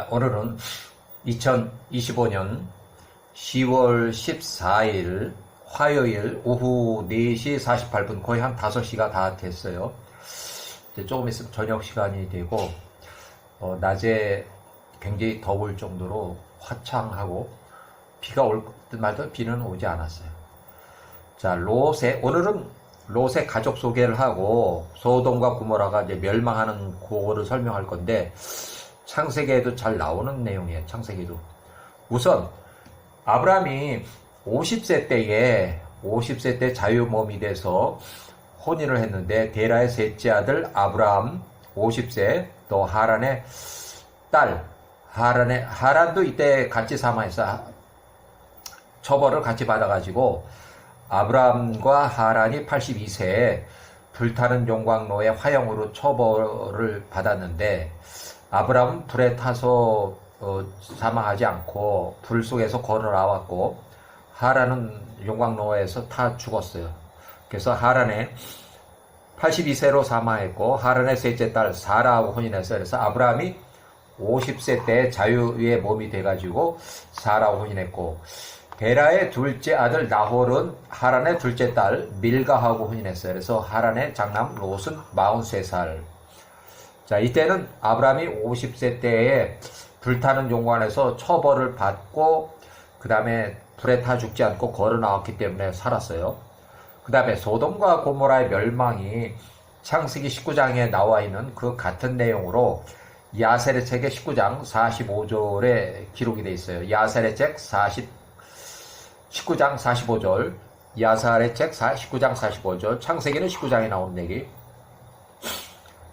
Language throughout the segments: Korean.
오늘은 2025년 10월 14일 화요일 오후 4시 48분 거의 한 5시가 다 됐어요. 이제 조금 있으면 저녁 시간이 되고 낮에 굉장히 더울 정도로 화창하고 비가 올 듯 말듯 비는 오지 않았어요. 자, 오늘은 롯의 가족 소개를 하고 소돔과 고모라가 이제 멸망하는 그거를 설명할 건데 창세기에도 잘 나오는 내용이에요. 창세기도. 우선 아브라함이 50세 때 자유몸이 돼서 혼인을 했는데 데라의 셋째 아들 아브라함 50세 또 하란의 딸 하란도 이때 같이 사망해서 처벌을 같이 받아가지고 아브라함과 하란이 82세에 불타는 용광로의 화형으로 처벌을 받았는데 아브라함은 불에 타서 사망하지 않고 불 속에서 걸어 나왔고 하란은 용광로에서 타 죽었어요. 그래서 하란의 82세로 사망했고 하란의 셋째 딸 사라하고 혼인했어요. 그래서 아브라함이 50세 때 자유의 몸이 돼가지고 사라하고 혼인했고 베라의 둘째 아들 나홀은 하란의 둘째 딸 밀가하고 혼인했어요. 그래서 하란의 장남 롯은 43살. 자, 이때는 아브라함이 50세 때에 불타는 용광에서 처벌을 받고 그 다음에 불에 타 죽지 않고 걸어 나왔기 때문에 살았어요. 그 다음에 소돔과 고모라의 멸망이 창세기 19장에 나와 있는 그 같은 내용으로 야셀의 책의 19장 45절에 기록이 되어 있어요. 야셀의 책 19장 45절, 야살의 책 19장 45절, 창세기는 19장에 나온 얘기.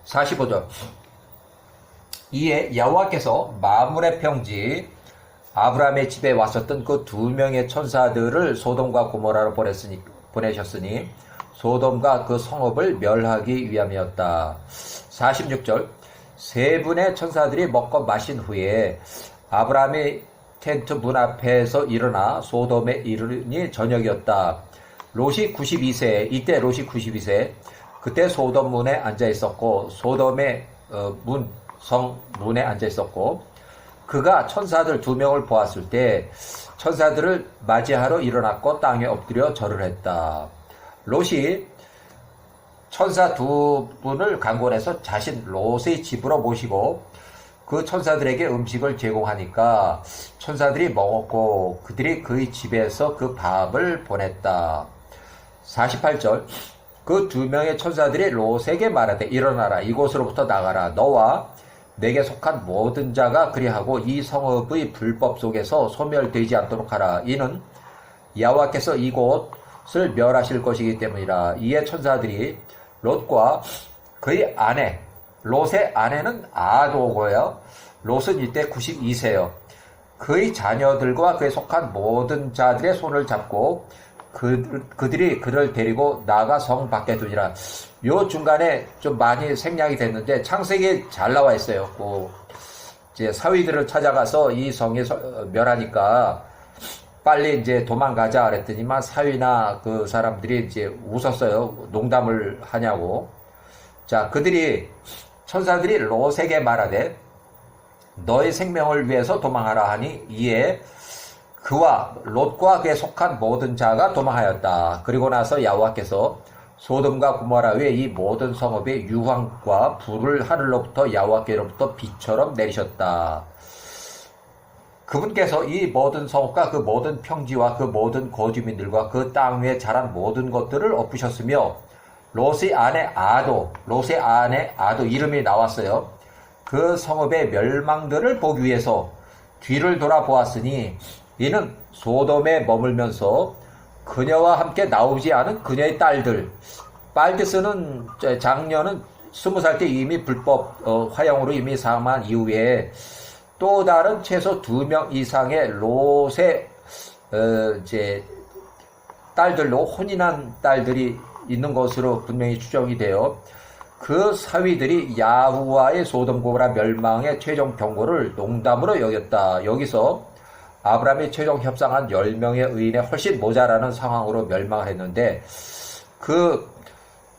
45절. 이에 여호와께서 마물의 평지 아브라함의 집에 왔었던 그 2명의 천사들을 소돔과 고모라로 보내셨으니 소돔과 그 성읍을 멸하기 위함이었다. 46절. 3분의 천사들이 먹고 마신 후에 아브라함이 텐트 문 앞에서 일어나 소돔에 이르니 저녁이었다. 롯이 92세, 이때 롯이 92세, 그때 소돔 문에 앉아 있었고, 소돔의 성 문에 앉아 있었고, 그가 천사들 2명을 보았을 때, 천사들을 맞이하러 일어났고, 땅에 엎드려 절을 했다. 롯이 천사 2분을 강권해서 자신 롯의 집으로 모시고, 그 천사들에게 음식을 제공하니까 천사들이 먹었고 그들이 그의 집에서 그 밥을 보냈다. 48절. 그 2명의 천사들이 롯에게 말하되 일어나라 이곳으로부터 나가라 너와 내게 속한 모든 자가 그리하고 이 성읍의 불법 속에서 소멸되지 않도록 하라. 이는 여호와께서 이곳을 멸하실 것이기 때문이라. 이에 천사들이 롯과 그의 아내 롯의 아내는 아도고요. 롯은 이때 92세요. 그의 자녀들과 그에 속한 모든 자들의 손을 잡고 그들이 그를 데리고 나가 성 밖에 두니라. 요 중간에 좀 많이 생략이 됐는데 창세기에 잘 나와 있어요. 이제 사위들을 찾아가서 이 성이 멸하니까 빨리 이제 도망가자 그랬더니만 사위나 그 사람들이 이제 웃었어요. 농담을 하냐고. 자, 천사들이 롯에게 말하되 너의 생명을 위해서 도망하라 하니 이에 그와 롯과 그에 속한 모든 자가 도망하였다. 그리고 나서 여호와께서 소돔과 고모라 위에 이 모든 성읍에 유황과 불을 하늘로부터 여호와께로부터 비처럼 내리셨다. 그분께서 이 모든 성읍과 그 모든 평지와 그 모든 거주민들과 그 땅 위에 자란 모든 것들을 엎으셨으며 롯의 아내 아도 이름이 나왔어요. 그 성읍의 멸망들을 보기 위해서 뒤를 돌아보았으니 이는 소돔에 머물면서 그녀와 함께 나오지 않은 그녀의 딸들. 빨드스는 장녀는 20살 때 이미 불법 화형으로 이미 사망한 이후에 또 다른 최소 2명 이상의 롯의 이제 딸들로 혼인한 딸들이 있는 것으로 분명히 추정이 되어 그 사위들이 야후와의 소돔 고모라 멸망의 최종 경고를 농담으로 여겼다. 여기서 아브라함이 최종 협상한 10명의 의인에 훨씬 모자라는 상황으로 멸망을 했는데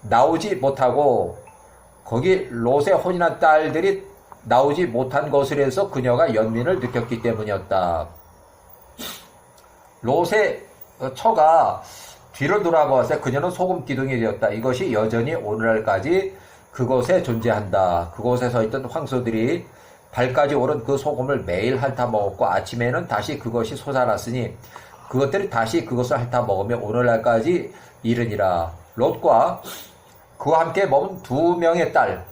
나오지 못하고 거기 롯의 혼인한 딸들이 나오지 못한 것으로서 그녀가 연민을 느꼈기 때문이었다. 롯의 처가 뒤를 돌아보았을 때 그녀는 소금 기둥이 되었다. 이것이 여전히 오늘날까지 그곳에 존재한다. 그곳에 서 있던 황소들이 발까지 오른 그 소금을 매일 핥아 먹었고 아침에는 다시 그것이 솟아났으니 그것들이 다시 그것을 핥아 먹으며 오늘날까지 이르니라. 롯과 그와 함께 머문 2명의 딸,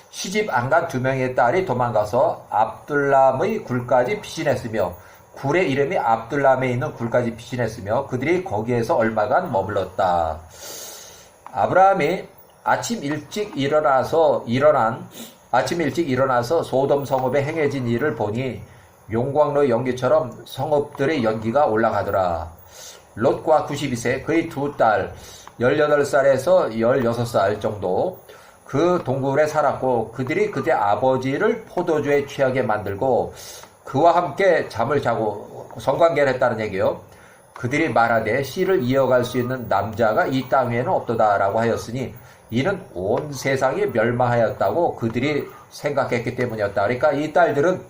시집 안 간 2명의 딸이 도망가서 압둘람의 굴까지 피신했으며 굴의 이름이 압둘람에 있는 굴까지 피신했으며 그들이 거기에서 얼마간 머물렀다. 아브라함이 아침 일찍 일어나서 소돔 성읍에 행해진 일을 보니 용광로 연기처럼 성읍들의 연기가 올라가더라. 롯과 92세 그의 2딸 18살에서 16살 정도 그 동굴에 살았고 그들이 그의 아버지를 포도주에 취하게 만들고 그와 함께 잠을 자고 성관계를 했다는 얘기요. 그들이 말하되 씨를 이어갈 수 있는 남자가 이 땅 위에는 없도다라고 하였으니 이는 온 세상이 멸망하였다고 그들이 생각했기 때문이었다. 그러니까 이 딸들은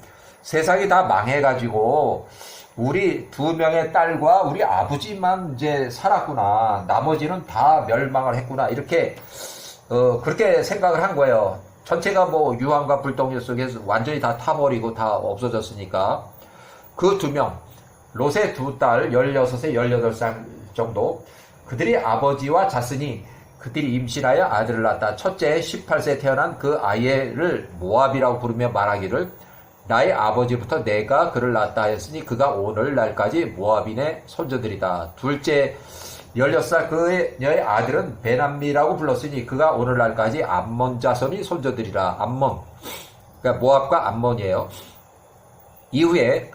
세상이 다 망해가지고 우리 2명의 딸과 우리 아버지만 이제 살았구나. 나머지는 다 멸망을 했구나. 이렇게 그렇게 생각을 한 거예요. 전체가 뭐 유황과 불똥 속에서 완전히 다 타버리고 다 없어졌으니까. 그 2명, 롯의 2딸 16세, 18살 정도 그들이 아버지와 잤으니 그들이 임신하여 아들을 낳았다. 첫째 18세에 태어난 그 아이를 모압이라고 부르며 말하기를 나의 아버지부터 내가 그를 낳았다 하였으니 그가 오늘날까지 모압인의 손자들이다. 둘째 16살 그의 아들은 베남미라고 불렀으니 그가 오늘날까지 암몬 자손이 손자들이라. 암몬, 그러니까 모압과 암몬이에요. 이후에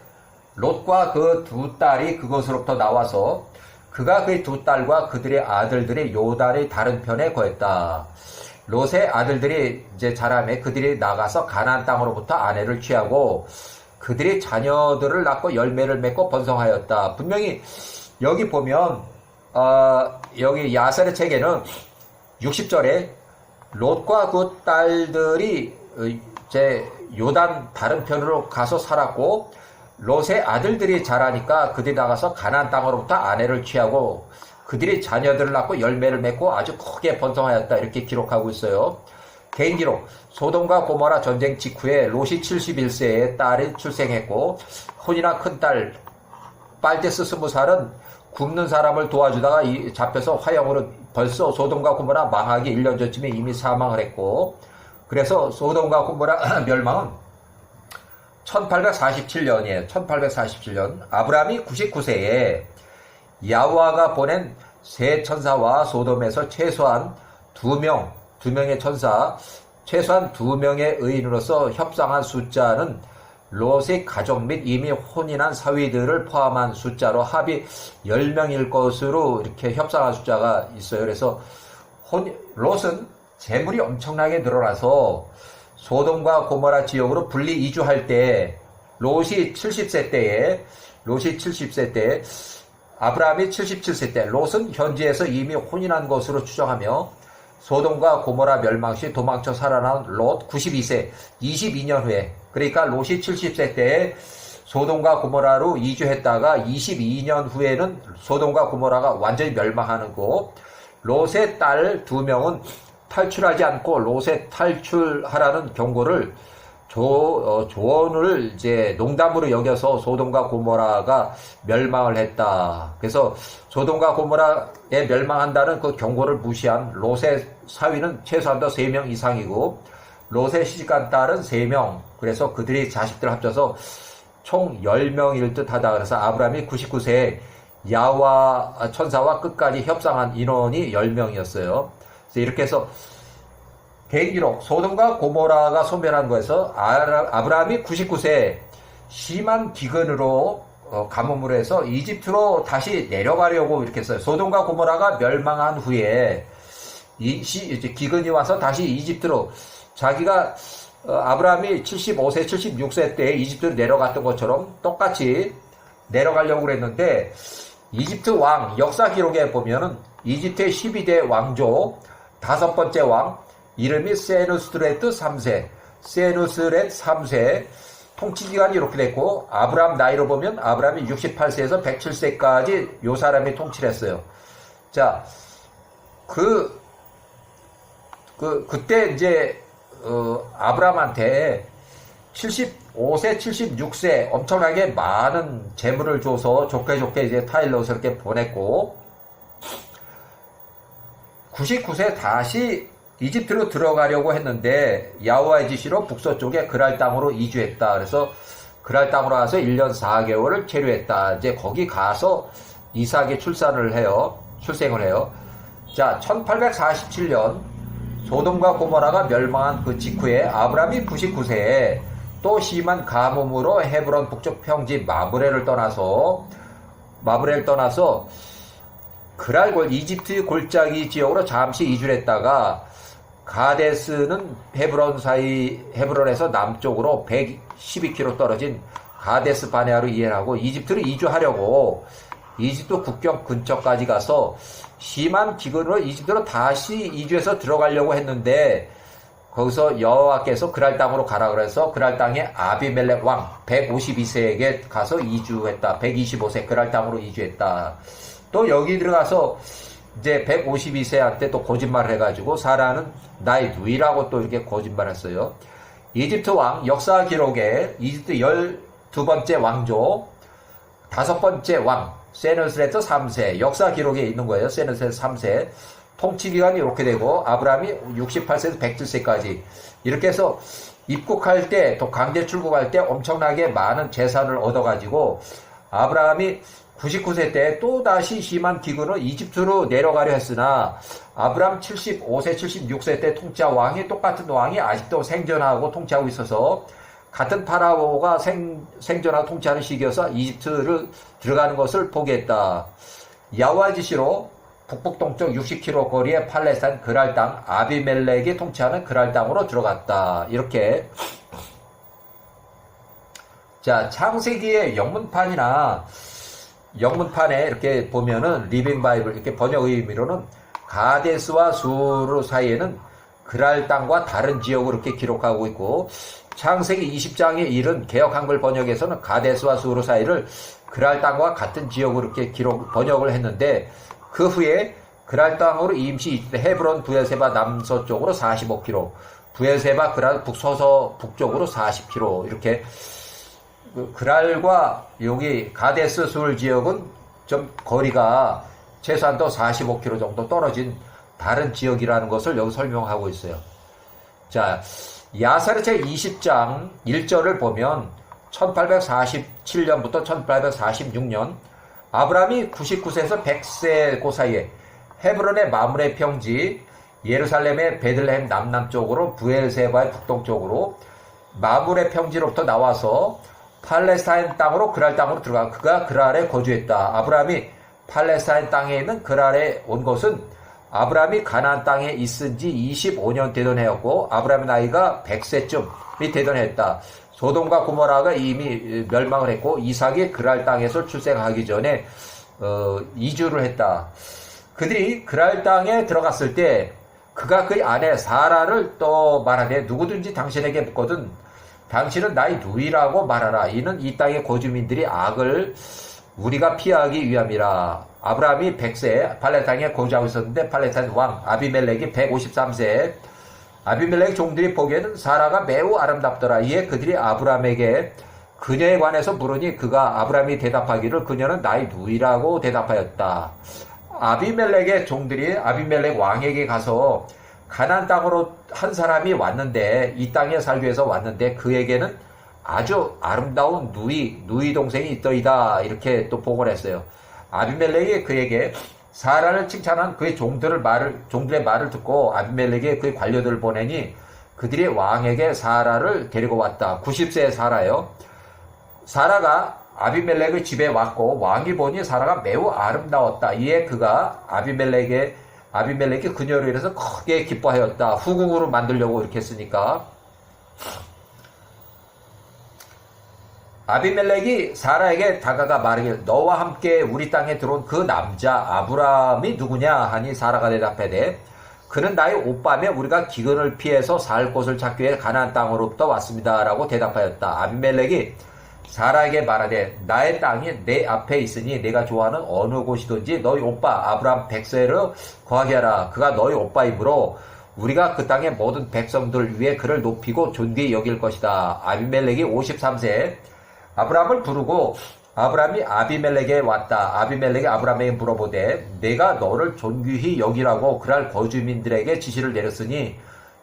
롯과 그 2딸이 그곳으로부터 나와서 그가 그의 2딸과 그들의 아들들의 요단의 다른 편에 거했다. 롯의 아들들이 이제 자라매 그들이 나가서 가나안 땅으로부터 아내를 취하고 그들이 자녀들을 낳고 열매를 맺고 번성하였다. 분명히 여기 보면 여기 야셀의 책에는 60절에 롯과 그 딸들이 이제 요단 다른 편으로 가서 살았고 롯의 아들들이 자라니까 그들이 나가서 가나안 땅으로부터 아내를 취하고 그들이 자녀들을 낳고 열매를 맺고 아주 크게 번성하였다. 이렇게 기록하고 있어요. 개인 기록. 소돔과 고모라 전쟁 직후에 롯이 71세에 딸이 출생했고 혼이나 큰딸 빨데스 20살은 굶는 사람을 도와주다가 잡혀서 화형으로 벌써 소돔과 고모라 망하기 1년 전쯤에 이미 사망을 했고 그래서 소돔과 고모라 멸망은 1847년이에요. 1847년. 아브라함이 99세에 야호와가 보낸 세 천사와 소돔에서 최소한 2명의 천사, 최소한 2명의 의인으로서 협상한 숫자는 롯의 가족 및 이미 혼인한 사위들을 포함한 숫자로 합이 10명일 것으로 이렇게 협상한 숫자가 있어요. 그래서 롯은 재물이 엄청나게 늘어나서 소돔과 고모라 지역으로 분리 이주할 때 롯이 70세 때에 아브라함이 77세 때 롯은 현지에서 이미 혼인한 것으로 추정하며 소돔과 고모라 멸망 시 도망쳐 살아난 롯 92세 22년 후에 그러니까 롯이 70세 때에 소돔과 고모라로 이주했다가 22년 후에는 소돔과 고모라가 완전히 멸망하는 거. 롯의 딸 2명은 탈출하지 않고 롯의 탈출하라는 경고를 조언을 이제 농담으로 여겨서 소돔과 고모라가 멸망을 했다. 그래서 소돔과 고모라에 멸망한다는 그 경고를 무시한 롯의 사위는 최소한 더 3명 이상이고 롯의 시집간 딸은 3명. 그래서 그들이 자식들 합쳐서 총 10명일 듯 하다. 그래서 아브라함이 99세에 야와 천사와 끝까지 협상한 인원이 10명이었어요. 그래서 이렇게 해서 개인기록 소돔과 고모라가 소멸한 거에서 아브라함이 99세에 심한 기근으로 가뭄으로 해서 이집트로 다시 내려가려고 이렇게 했어요. 소돔과 고모라가 멸망한 후에 이제 기근이 와서 다시 이집트로 자기가 아브라함이 75세, 76세 때 이집트로 내려갔던 것처럼 똑같이 내려가려고 그랬는데 이집트 왕 역사 기록에 보면은 이집트의 12대 왕조 5번째 왕 이름이 세누스트레트 3세. 세누스렛 3세. 통치기간이 이렇게 됐고, 아브람 나이로 보면 아브람이 68세에서 107세까지 요 사람이 통치를 했어요. 자, 그때 이제, 아브람한테 75세, 76세 엄청나게 많은 재물을 줘서 좋게 이제 타일럿을 이렇게 보냈고, 99세 다시 이집트로 들어가려고 했는데 야호와의 지시로 북서쪽에 그랄 땅으로 이주했다. 그래서 그랄 땅으로 가서 1년 4개월을 체류했다. 이제 거기 가서 이삭이 출생을 해요. 자, 1847년 소돔과 고모라가 멸망한 그 직후에 아브람이 99세에 또 심한 가뭄으로 헤브론 북쪽 평지 마브레를 떠나서 그랄골 이집트 골짜기 지역으로 잠시 이주를 했다가 가데스는 헤브론에서 남쪽으로 112km 떨어진 가데스 바네아로 이해하고 이집트로 이주하려고 이집트 국경 근처까지 가서 심한 기근으로 이집트로 다시 이주해서 들어가려고 했는데 거기서 여호와께서 그랄 땅으로 가라 그래서 그랄 땅에 아비멜렉 왕 152세에게 가서 이주했다. 125세 그랄 땅으로 이주했다. 또 여기 들어가서 이제 152세한테 또 거짓말을 해가지고 사라는 나의 누이라고 또 이렇게 거짓말했어요. 이집트 왕 역사 기록에 이집트 12번째 왕조 5번째 왕 세누스레트 3세 역사 기록에 있는 거예요. 세누스레트 3세 통치기간이 이렇게 되고 아브라함이 68세에서 107세까지 이렇게 해서 입국할 때 또 강제 출국할 때 엄청나게 많은 재산을 얻어가지고 아브라함이 99세 때 또다시 심한 기근으로 이집트로 내려가려 했으나 아브람 75세, 76세 때 통치한 왕이 똑같은 왕이 아직도 생존하고 통치하고 있어서 같은 파라오가 생존하고 통치하는 시기여서 이집트를 들어가는 것을 포기했다. 야호와의 지시로 북북동쪽 60km 거리의 팔레스타인 그랄 땅 아비멜렉이 통치하는 그랄 땅으로 들어갔다. 이렇게 자 창세기의 영문판에 이렇게 보면은 리빙 바이블 이렇게 번역 의미로는 가데스와 수르 사이에는 그랄 땅과 다른 지역으로 이렇게 기록하고 있고 창세기 20장에 이른 개역 한글 번역에서는 가데스와 수르 사이를 그랄 땅과 같은 지역으로 이렇게 번역을 했는데 그 후에 그랄 땅으로 임시 헤브론 부엘세바 남서쪽으로 45km, 부엘세바 그랄 북쪽으로 40km 이렇게 그랄과 여기 가데스 수르 지역은 좀 거리가 최소한 또 45km 정도 떨어진 다른 지역이라는 것을 여기 설명하고 있어요. 자, 야사르체 20장 1절을 보면 1847년부터 1846년 아브라함이 99세에서 100세 그 사이에 헤브론의 마므레 평지 예루살렘의 베들레헴 남남쪽으로 부엘세바의 북동쪽으로 마므레 평지로부터 나와서 팔레스타인 땅으로 그랄 땅으로 들어가 그가 그랄에 거주했다. 아브라함이 팔레스타인 땅에 있는 그랄에 온 것은 아브라함이 가나안 땅에 있은 지 25년 되던 해였고 아브라함의 나이가 100세쯤이 되던 해였다. 소돔과 고모라가 이미 멸망을 했고 이삭이 그랄 땅에서 출생하기 전에 이주를 했다. 그들이 그랄 땅에 들어갔을 때 그가 그의 아내 사라를 또 말하되 누구든지 당신에게 묻거든 당신은 나의 누이라고 말하라. 이는 이 땅의 거주민들이 악을 우리가 피하기 위함이라. 아브라함이 100세 팔레스타인에 거주하고 있었는데 팔레스타인 왕 아비멜렉이 153세 아비멜렉 종들이 보기에는 사라가 매우 아름답더라. 이에 그들이 아브라함에게 그녀에 관해서 물으니 그가 아브라함이 대답하기를 그녀는 나의 누이라고 대답하였다. 아비멜렉의 종들이 아비멜렉 왕에게 가서 가나안 땅으로 한 사람이 왔는데 이 땅에 살기 위해서 왔는데 그에게는 아주 아름다운 누이 동생이 있더이다. 이렇게 또 보고를 했어요. 아비멜렉이 그에게 사라를 칭찬한 그의 종들의 말을 듣고 아비멜렉이 그의 관료들을 보내니 그들이 왕에게 사라를 데리고 왔다. 90세의 사라요. 사라가 아비멜렉의 집에 왔고 왕이 보니 사라가 매우 아름다웠다. 이에 그가 아비멜렉이 그녀로 인해서 크게 기뻐하였다. 후궁으로 만들려고 이렇게 했으니까. 아비멜렉이 사라에게 다가가 말하길 너와 함께 우리 땅에 들어온 그 남자 아브라함이 누구냐 하니 사라가 대답하되 그는 나의 오빠며 우리가 기근을 피해서 살 곳을 찾기 위해 가나안 땅으로부터 왔습니다. 라고 대답하였다. 아비멜렉이 사라에게 말하되 나의 땅이 내 앞에 있으니 내가 좋아하는 어느 곳이든지 너희 오빠 아브라함 백세를 거하게 하라. 그가 너희 오빠이므로 우리가 그 땅의 모든 백성들 위에 그를 높이고 존귀히 여길 것이다. 아비멜렉이 53세 아브라함을 부르고 아브라함이 아비멜렉에 왔다. 아비멜렉이 아브라함에게 물어보되 내가 너를 존귀히 여기라고 그날 거주민들에게 지시를 내렸으니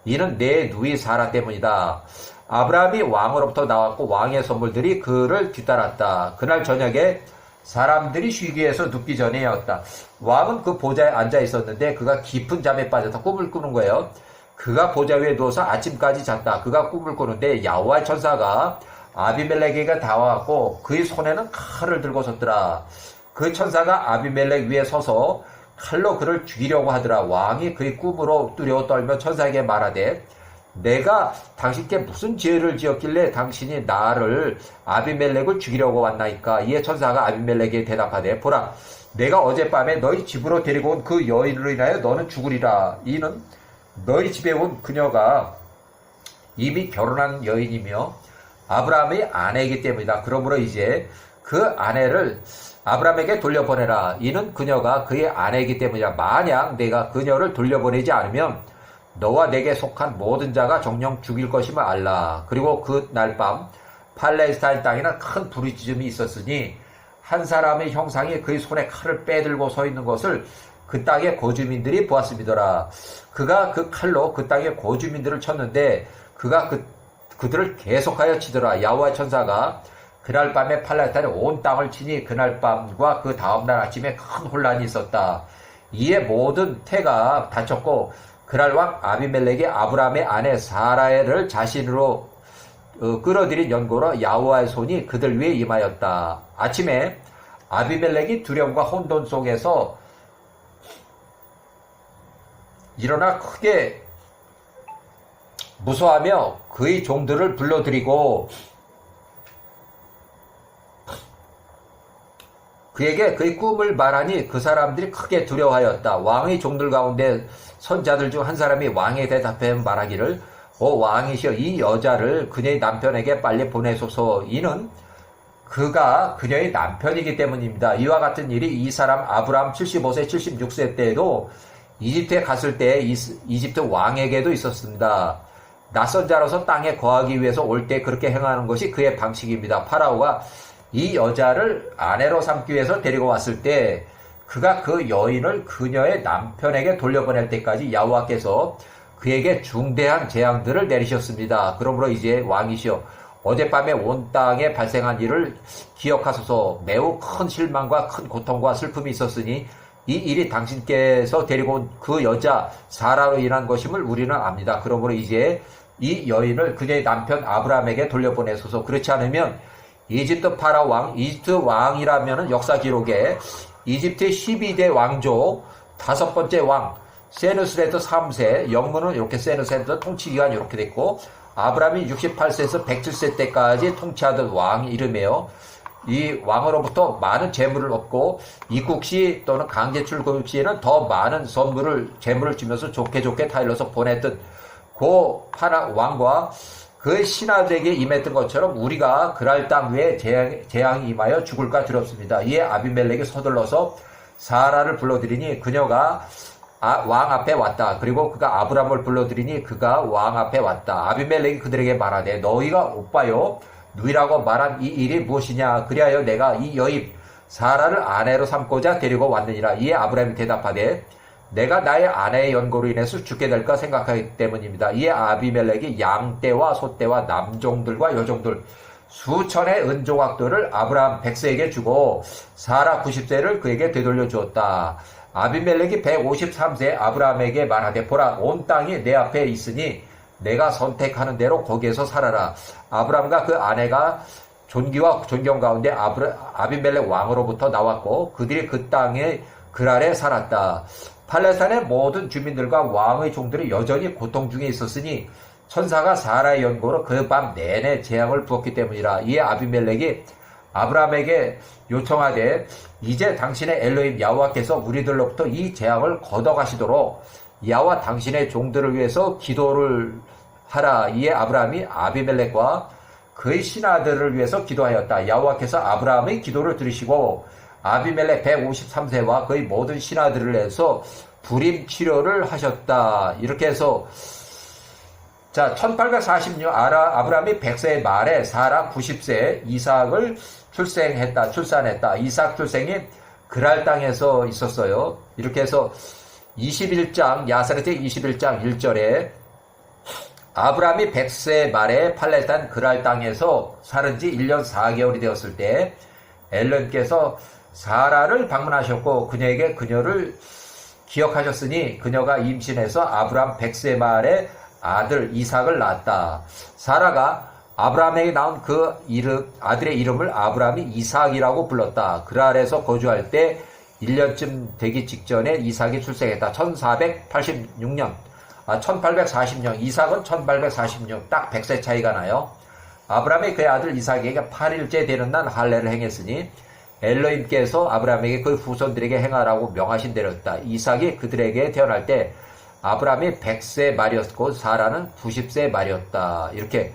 이는 내 누이 사라 때문이다. 아브라함이 왕으로부터 나왔고 왕의 선물들이 그를 뒤따랐다. 그날 저녁에 사람들이 쉬기 위해서 눕기 전이었다. 왕은 그 보좌에 앉아 있었는데 그가 깊은 잠에 빠져서 꿈을 꾸는 거예요. 그가 보좌 위에 누워서 아침까지 잤다. 그가 꿈을 꾸는데 여호와의 천사가 아비멜렉에게 다가왔고 그의 손에는 칼을 들고 섰더라. 그 천사가 아비멜렉 위에 서서 칼로 그를 죽이려고 하더라. 왕이 그의 꿈으로 두려워 떨며 천사에게 말하되 내가 당신께 무슨 죄를 지었길래 당신이 나를 아비멜렉을 죽이려고 왔나이까. 이에 천사가 아비멜렉에게 대답하되 보라 내가 어젯밤에 너희 집으로 데리고 온 그 여인으로 인하여 너는 죽으리라. 이는 너희 집에 온 그녀가 이미 결혼한 여인이며 아브라함의 아내이기 때문이다. 그러므로 이제 그 아내를 아브라함에게 돌려보내라. 이는 그녀가 그의 아내이기 때문이다. 만약 내가 그녀를 돌려보내지 않으면 너와 내게 속한 모든 자가 정령 죽일 것임을 알라. 그리고 그 날 밤 팔레스타인 땅에는 큰 부르짖음이 있었으니 한 사람의 형상이 그의 손에 칼을 빼들고 서 있는 것을 그 땅의 고주민들이 보았음이더라. 그가 그 칼로 그 땅의 고주민들을 쳤는데 그가 그들을 계속하여 치더라. 여호와의 천사가 그날 밤에 팔레스타인의 온 땅을 치니 그날 밤과 그 다음날 아침에 큰 혼란이 있었다. 이에 모든 태가 다쳤고 그날 왕 아비멜렉이 아브라함의 아내 사라를 자신으로 끌어들인 연고로 여호와의 손이 그들 위에 임하였다. 아침에 아비멜렉이 두려움과 혼돈 속에서 일어나 크게 무서워하며 그의 종들을 불러들이고 그에게 그의 꿈을 말하니 그 사람들이 크게 두려워하였다. 왕의 종들 가운데 선자들 중 한 사람이 왕에 대답해 말하기를 오 왕이시여 이 여자를 그녀의 남편에게 빨리 보내소서. 이는 그가 그녀의 남편이기 때문입니다. 이와 같은 일이 이 사람 아브라함 75세 76세 때에도 이집트에 갔을 때 이집트 왕에게도 있었습니다. 낯선 자로서 땅에 거하기 위해서 올 때 그렇게 행하는 것이 그의 방식입니다. 파라오가 이 여자를 아내로 삼기 위해서 데리고 왔을 때 그가 그 여인을 그녀의 남편에게 돌려보낼 때까지 여호와께서 그에게 중대한 재앙들을 내리셨습니다. 그러므로 이제 왕이시여 어젯밤에 온 땅에 발생한 일을 기억하소서. 매우 큰 실망과 큰 고통과 슬픔이 있었으니 이 일이 당신께서 데리고 온 그 여자 사라로 인한 것임을 우리는 압니다. 그러므로 이제 이 여인을 그녀의 남편 아브라함에게 돌려보내소서. 그렇지 않으면 이집트 파라오 왕, 이집트 왕이라면 역사 기록에 이집트의 12대 왕조 5번째 왕 세누스레드 3세, 영문은 이렇게 세누스레드 통치기간이 이렇게 됐고 아브라함이 68세에서 107세 때까지 통치하던 왕 이름이에요. 이 왕으로부터 많은 재물을 얻고 입국 시 또는 강제 출국 시에는 더 많은 선물을 재물을 주면서 좋게 타일러서 보냈던 그 파라 왕과 그 신하들에게 임했던 것처럼 우리가 그랄 땅 위에 재앙이 임하여 죽을까 두렵습니다. 이에 아비멜렉이 서둘러서 사라를 불러들이니 그녀가 왕 앞에 왔다. 그리고 그가 아브라함을 불러들이니 그가 왕 앞에 왔다. 아비멜렉이 그들에게 말하되 너희가 오빠요 누이라고 말한 이 일이 무엇이냐. 그리하여 내가 이 여인 사라를 아내로 삼고자 데리고 왔느니라. 이에 아브라함이 대답하되 내가 나의 아내의 연고로 인해서 죽게 될까 생각하기 때문입니다. 이에 아비멜렉이 양떼와 소떼와 남종들과 여종들 수천의 은조각들을 아브라함 100세에게 주고 사라 90세를 그에게 되돌려 주었다. 아비멜렉이 153세 아브라함에게 말하되 보라 온 땅이 내 앞에 있으니 내가 선택하는 대로 거기에서 살아라. 아브라함과 그 아내가 존귀와 존경 가운데 아비멜렉 왕으로부터 나왔고 그들이 그 땅에 그랄에 살았다. 팔레스타인의 모든 주민들과 왕의 종들이 여전히 고통 중에 있었으니 천사가 사라의 연고로 그 밤 내내 재앙을 부었기 때문이라. 이에 아비멜렉이 아브라함에게 요청하되 이제 당신의 엘로힘 여호와께서 우리들로부터 이 재앙을 걷어가시도록 야와 당신의 종들을 위해서 기도를 하라. 이에 아브라함이 아비멜렉과 그의 신하들을 위해서 기도하였다. 여호와께서 아브라함의 기도를 들으시고 아비멜렉 153세와 그의 모든 신하들을 위해서 불임 치료를 하셨다. 이렇게 해서 자 1846 아브라함이 100세 말에 사라 90세 이삭을 출산했다. 이삭 출생이 그랄 땅에서 있었어요. 이렇게 해서 21장 야사렛의 21장 1절에 아브라함이 100세 말에 팔레스타인 그랄 땅에서 살은 지 1년 4개월이 되었을 때 엘런께서 사라를 방문하셨고 그녀에게 그녀를 기억하셨으니 그녀가 임신해서 아브라함 100세 말에 아들 이삭을 낳았다. 사라가 아브라함에게 낳은 그 아들의 이름을 아브라함이 이삭이라고 불렀다. 그랄에서 거주할 때 1년쯤 되기 직전에 이삭이 출생했다. 1486년 1840년, 이삭은 1846, 딱 100세 차이가 나요. 아브라함이 그의 아들 이삭에게 8일째 되는 날 할례를 행했으니 엘로힘께서 아브라함에게 그 후손들에게 행하라고 명하신 대로였다. 이삭이 그들에게 태어날 때 아브라함이 100세 말이었고 사라는 90세 말이었다. 이렇게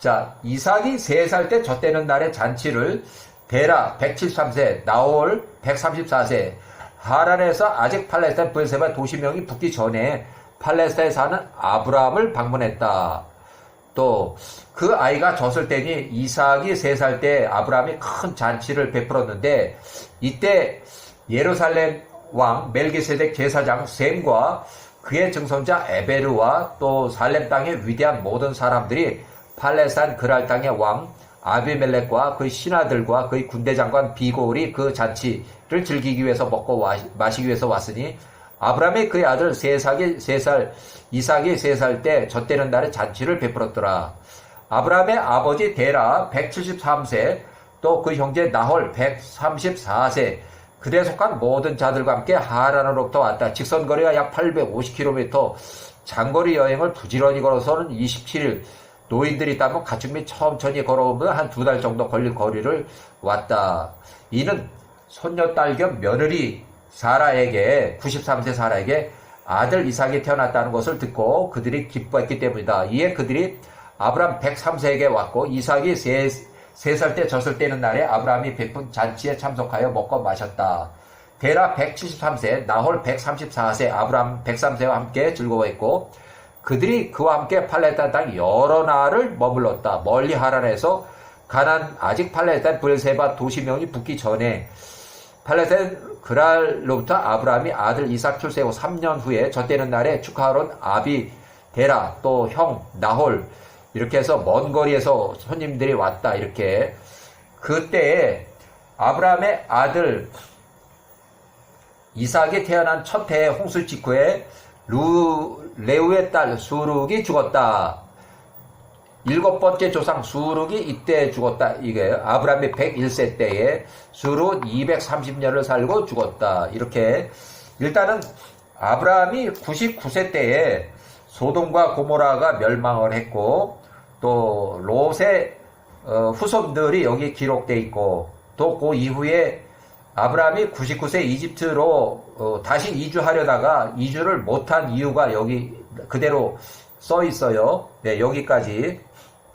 자 이삭이 3살 때 젖되는 날의 잔치를 데라 173세, 나홀 134세, 하란에서 아직 팔레스타인 브엘세바 도시명이 붙기 전에 팔레스타인에 사는 아브라함을 방문했다. 또 그 아이가 졌을 때니 이삭이 3살 때 아브라함이 큰 잔치를 베풀었는데 이때 예루살렘 왕 멜기세덱 제사장 셈과 그의 증손자 에베르와 또 살렘 땅의 위대한 모든 사람들이 팔레스타인 그랄 땅의 왕 아비멜렉과 그의 신하들과 그의 군대장관 비골이 그 잔치를 즐기기 위해서 먹고 마시기 위해서 왔으니 아브라함이 그의 아들 이삭이 3살 때 젖되는 날에 잔치를 베풀었더라. 아브라함의 아버지 데라 173세 또 그 형제 나홀 134세 그들에 속한 모든 자들과 함께 하란으로부터 왔다. 직선거리가 약 850km 장거리 여행을 부지런히 걸어서는 27일 노인들이 따면 가축 및 천천히 걸어오면 한 2달 정도 걸릴 거리를 왔다. 이는 손녀딸 겸 며느리 사라에게 93세 사라에게 아들 이삭이 태어났다는 것을 듣고 그들이 기뻐했기 때문이다. 이에 그들이 아브라함 103세에게 왔고 이삭이 3살 때 졌을 때는 날에 아브라함이 베푼 잔치에 참석하여 먹고 마셨다. 데라 173세, 나홀 134세, 아브라함 103세와 함께 즐거워했고 그들이 그와 함께 팔레스타인 땅 여러 날을 머물렀다. 멀리 하란에서 가난 아직 팔레스타인 브엘세바 도시명이 붙기 전에 팔레스타인 그랄로부터 아브라함이 아들 이삭 출생 후 3년 후에 젖되는 날에 축하하러 아비 데라 또 형 나홀 이렇게 해서 먼 거리에서 손님들이 왔다. 이렇게 그때에 아브라함의 아들 이삭이 태어난 첫 해의 홍수 직후에 레우의 딸 수룩이 죽었다. 7번째 조상 수룩이 이때 죽었다. 이게 아브라함이 101세 때에 수룩 230년을 살고 죽었다. 이렇게 일단은 아브라함이 99세 때에 소돔과 고모라가 멸망을 했고 또 롯의 후손들이 여기 기록되어 있고 또 그 이후에 아브라함이 99세 이집트로 다시 이주하려다가 이주를 못한 이유가 여기 그대로 써 있어요. 네, 여기까지